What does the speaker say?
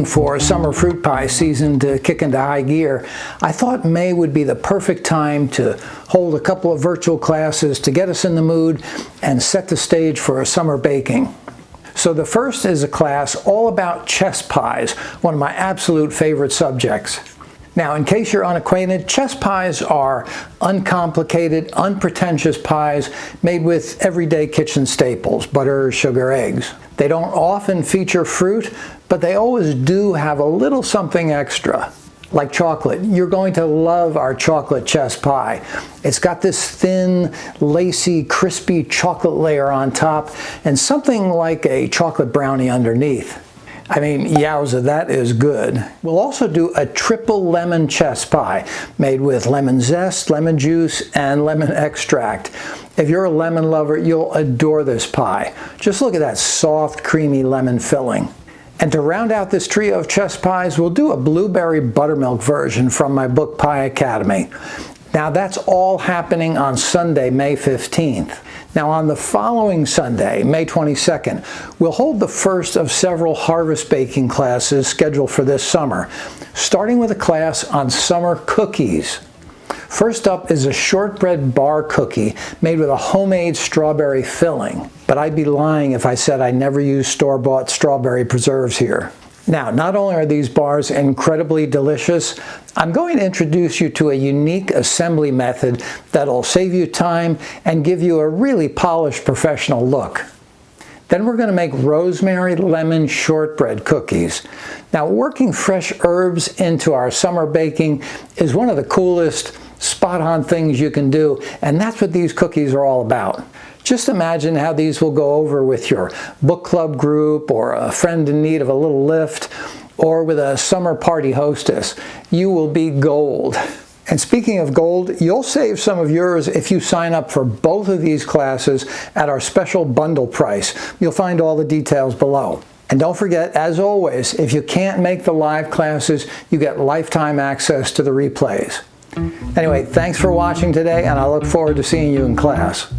waiting for summer fruit pie season to kick into high gear, I thought May would be the perfect time to hold a couple of virtual classes to get us in the mood and set the stage for a summer baking. So the first is a class all about chess pies, one of my absolute favorite subjects. Now, in case you're unacquainted, chess pies are uncomplicated, unpretentious pies made with everyday kitchen staples: butter, sugar, eggs. They don't often feature fruit, but they always do have a little something extra, like chocolate. You're going to love our chocolate chess pie. It's got this thin, lacy, crispy chocolate layer on top and something like a chocolate brownie underneath. I mean, yowza, that is good. We'll also do a triple lemon chess pie made with lemon zest, lemon juice, and lemon extract. If you're a lemon lover, you'll adore this pie. Just look at that soft, creamy lemon filling. And to round out this trio of chess pies, we'll do a blueberry buttermilk version from my book Pie Academy. Now that's all happening on Sunday, May 15th. Now on the following Sunday, May 22nd, we'll hold the first of several harvest baking classes scheduled for this summer, starting with a class on summer cookies. First up is a shortbread bar cookie made with a homemade strawberry filling. But I'd be lying if I said I never use store-bought strawberry preserves here. Now, not only are these bars incredibly delicious, I'm going to introduce you to a unique assembly method that'll save you time and give you a really polished professional look. Then we're going to make rosemary lemon shortbread cookies. Now, working fresh herbs into our summer baking is one of the coolest, spot-on things you can do, and that's what these cookies are all about. Just imagine how these will go over with your book club group or a friend in need of a little lift or with a summer party hostess. You will be gold. And speaking of gold, you'll save some of yours if you sign up for both of these classes at our special bundle price. You'll find all the details below. And don't forget, as always, if you can't make the live classes, you get lifetime access to the replays. Anyway, thanks for watching today, and I look forward to seeing you in class.